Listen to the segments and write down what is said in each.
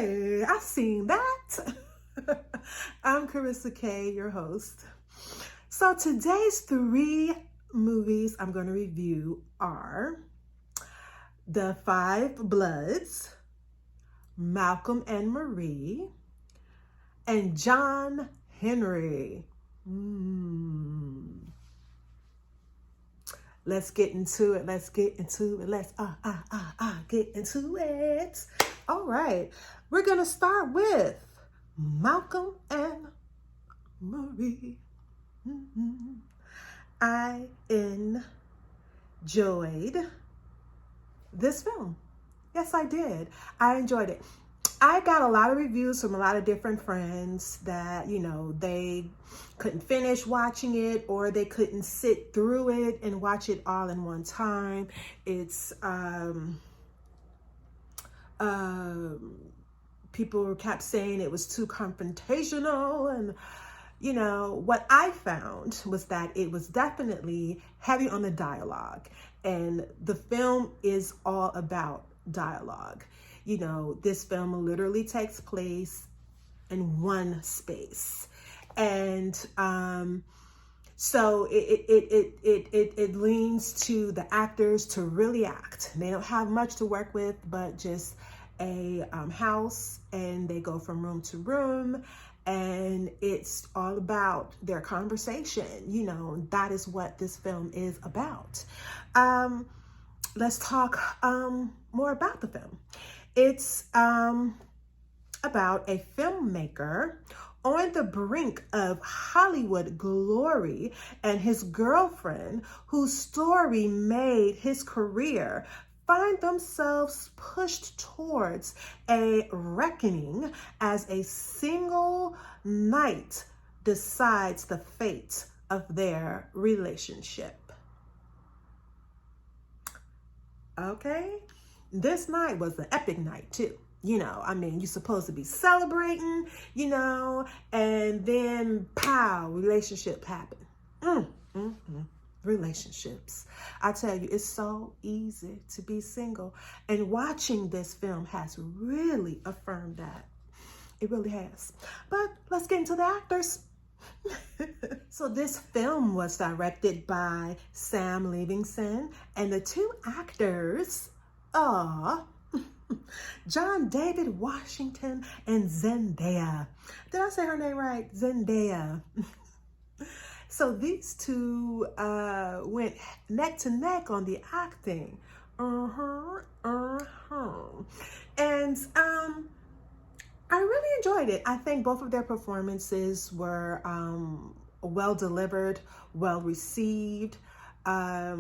Hey, I seen that. I'm Carissa K, your host. So today's 3 movies I'm going to review are The Five Bloods, Malcolm and Marie, and John Henry. Let's get into it. Let's get into it. Let's get into it. All right. We're going to start with Malcolm and Marie. I enjoyed this film. Yes, I did. I enjoyed it. I got a lot of reviews from a lot of different friends that, they couldn't finish watching it or they couldn't sit through it and watch it all in one time. It's, people kept saying it was too confrontational, and what I found was that it was definitely heavy on the dialogue, and the film is all about dialogue. This film literally takes place in one space, and so it leans to the actors to really act. They don't have much to work with, but just a house, and they go from room to room, and it's all about their conversation. That is what this film is about. Let's talk more about the film. It's about a filmmaker on the brink of Hollywood glory and his girlfriend, whose story made his career, find themselves pushed towards a reckoning as a single night decides the fate of their relationship. Okay, this night was an epic night too. You're supposed to be celebrating, and then pow, relationship happened. Relationships. I tell you, it's so easy to be single. And watching this film has really affirmed that. It really has. But let's get into the actors. So this film was directed by Sam Levinson, and the 2 actors are John David Washington and Zendaya. Did I say her name right? Zendaya. So these 2 went neck to neck on the acting. And I really enjoyed it. I think both of their performances were well delivered, well received. I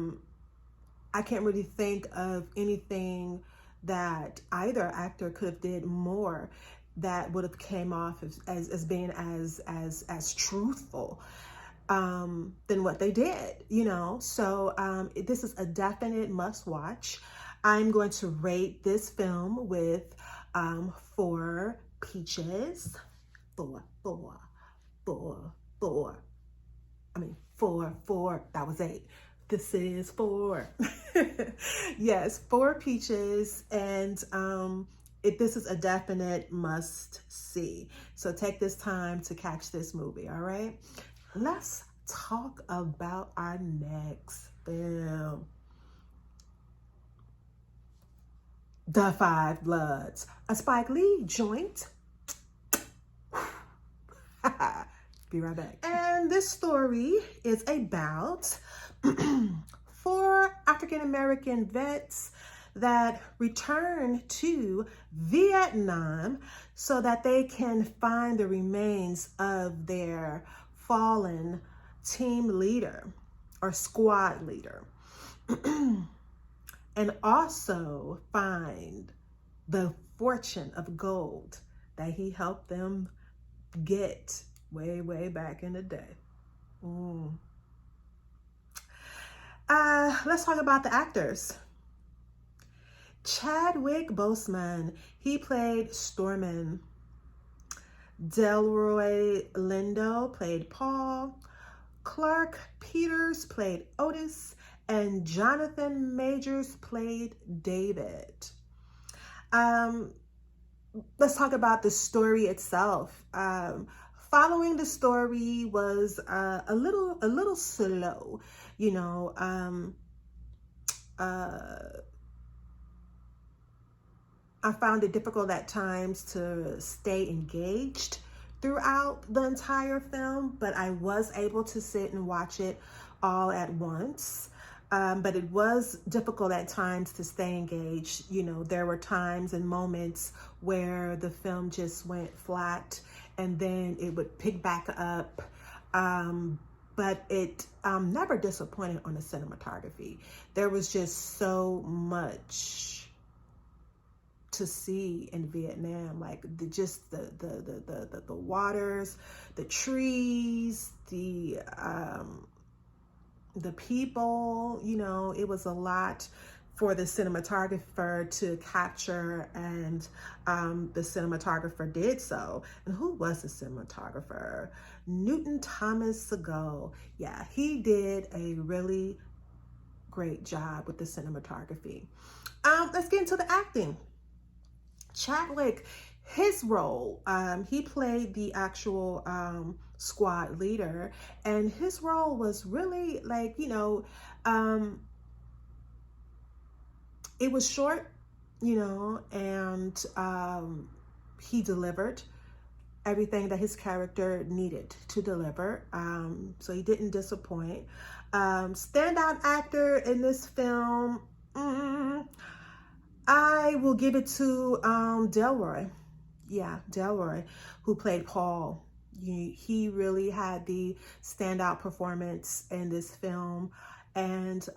can't really think of anything that either actor could have did more that would have came off as being as truthful than what they did, So this is a definite must watch. I'm going to rate this film with 4 peaches. 4. That was 8. This is 4. Yes, 4 peaches, and this is a definite must see. So take this time to catch this movie, all right? Let's talk about our next film. The Five Bloods, a Spike Lee joint. Be right back. And this story is about 4 African-American vets that return to Vietnam so that they can find the remains of their fallen team leader or squad leader. And also find the fortune of gold that he helped them get way back in the day. Let's talk about the actors. Chadwick Boseman, he played Stormin. Delroy Lindo played Paul. Clarke Peters played Otis. And Jonathan Majors played David. let's talk about the story itself. Following the story was a little slow, you know. I found it difficult at times to stay engaged throughout the entire film, but I was able to sit and watch it all at once. But it was difficult at times to stay engaged. You know, there were times and moments where the film just went flat and then it would pick back up. But it never disappointed on the cinematography. There was just so much to see in Vietnam, like the waters, the trees, the people, you know. It was a lot for the cinematographer to capture, and the cinematographer did so. And who was the cinematographer? Newton Thomas Segal. Yeah, he did a really great job with the cinematography. Let's get into the acting. Chadwick, his role, he played the actual squad leader, and his role was really like, you know, it was short, you know, and he delivered everything that his character needed to deliver. So he didn't disappoint. Standout actor in this film, I will give it to Delroy. Yeah, Delroy, who played Paul. He really had the standout performance in this film, and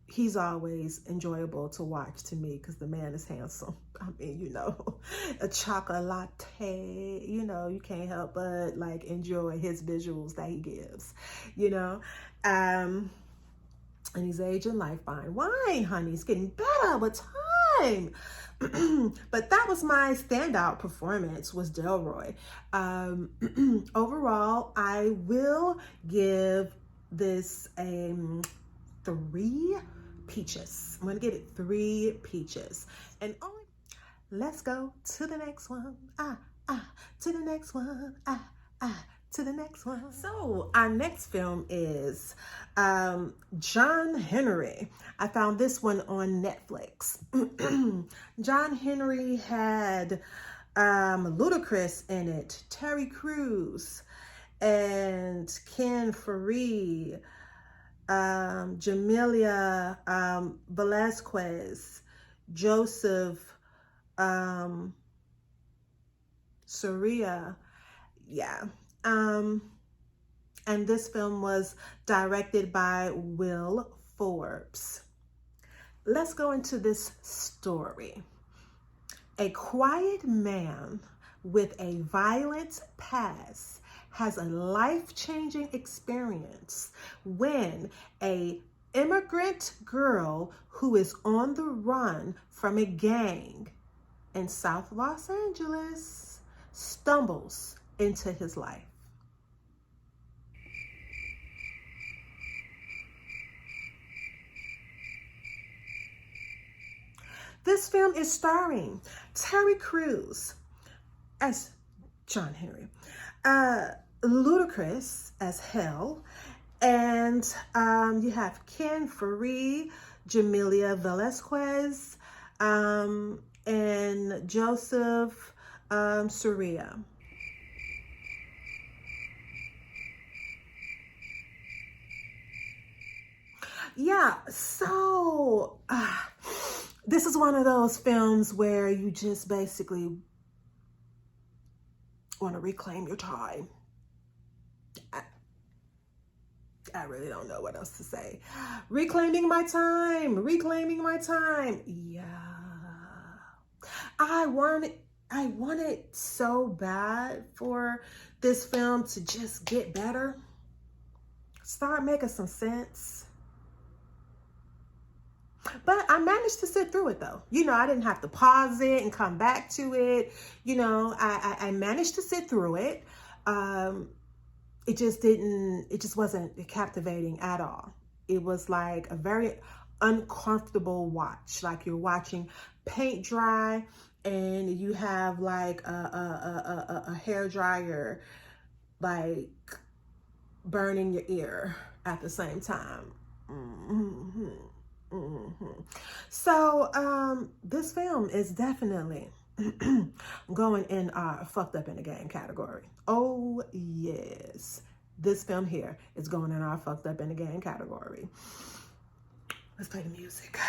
he's always enjoyable to watch to me because the man is handsome. I mean, you know, a chocolate latte, you know, you can't help but like enjoy his visuals that he gives, you know. And he's aging like fine wine, honey. It's getting better with time. But that was my standout performance, was Delroy. Overall, I will give this a 3 peaches. I'm gonna give it 3 peaches. And only, let's go to the next one. To the next one. To the next one. So our next film is John Henry. I found this one on Netflix. John Henry had Ludacris in it, Terry Crews, and Ken Faree, Jamila, Velazquez, Joseph, Soria. Yeah. And this film was directed by Will Forbes. Let's go into this story. A quiet man with a violent past has a life-changing experience when an immigrant girl who is on the run from a gang in South Los Angeles stumbles into his life. This film is starring Terry Crews as John Henry, Ludacris as Hell, and you have Ken Faree, Jamila Velazquez, and Joseph Soria. Yeah, so this is one of those films where you just basically want to reclaim your time. I really don't know what else to say. Reclaiming my time, reclaiming my time. Yeah. I wanted so bad for this film to just get better. Start making some sense. But I managed to sit through it though. You know, I didn't have to pause it and come back to it. You know, I managed to sit through it. It just wasn't captivating at all. It was like a very uncomfortable watch, like you're watching paint dry and you have like a hair dryer like burning your ear at the same time. So this film is definitely going in our fucked up in the game category. Oh yes, this film here is going in our fucked up in the game category. Let's play the music.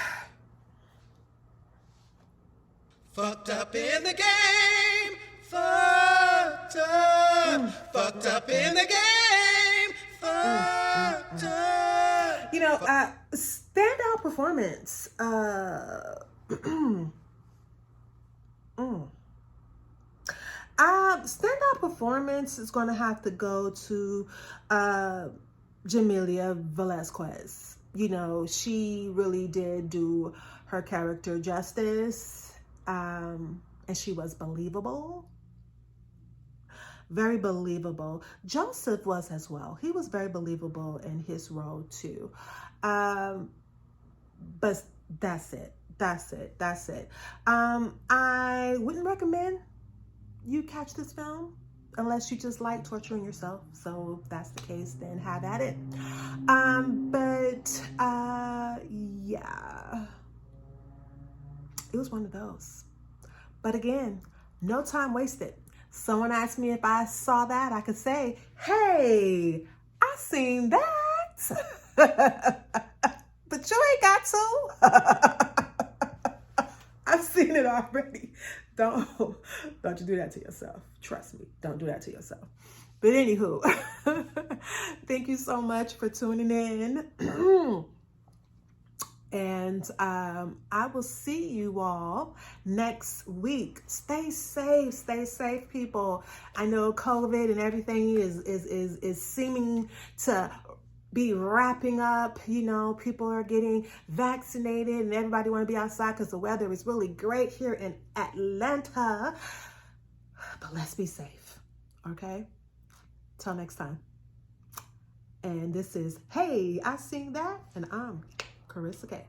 Fucked up in the game, fucked up, fucked up in the game, fucked up. You know, standout performance. Standout performance is going to have to go to Jamila Velazquez. You know, she really did do her character justice, and she was believable. Very believable. Joseph was as well. He was very believable in his role too. But that's it. That's it. I wouldn't recommend you catch this film unless you just like torturing yourself. So if that's the case, then have at it. Yeah. It was one of those. But again, no time wasted. Someone asked me if I saw that, I could say, hey, I seen that. But you ain't got to. I've seen it already. Don't you do that to yourself. Trust me, don't do that to yourself. But anywho, thank you so much for tuning in. And I will see you all next week. Stay safe, people. I know COVID and everything is seeming to be wrapping up. You know, people are getting vaccinated and everybody want to be outside because the weather is really great here in Atlanta. But let's be safe, okay? Till next time. And this is, hey, I seen that, and I'm Carissa K.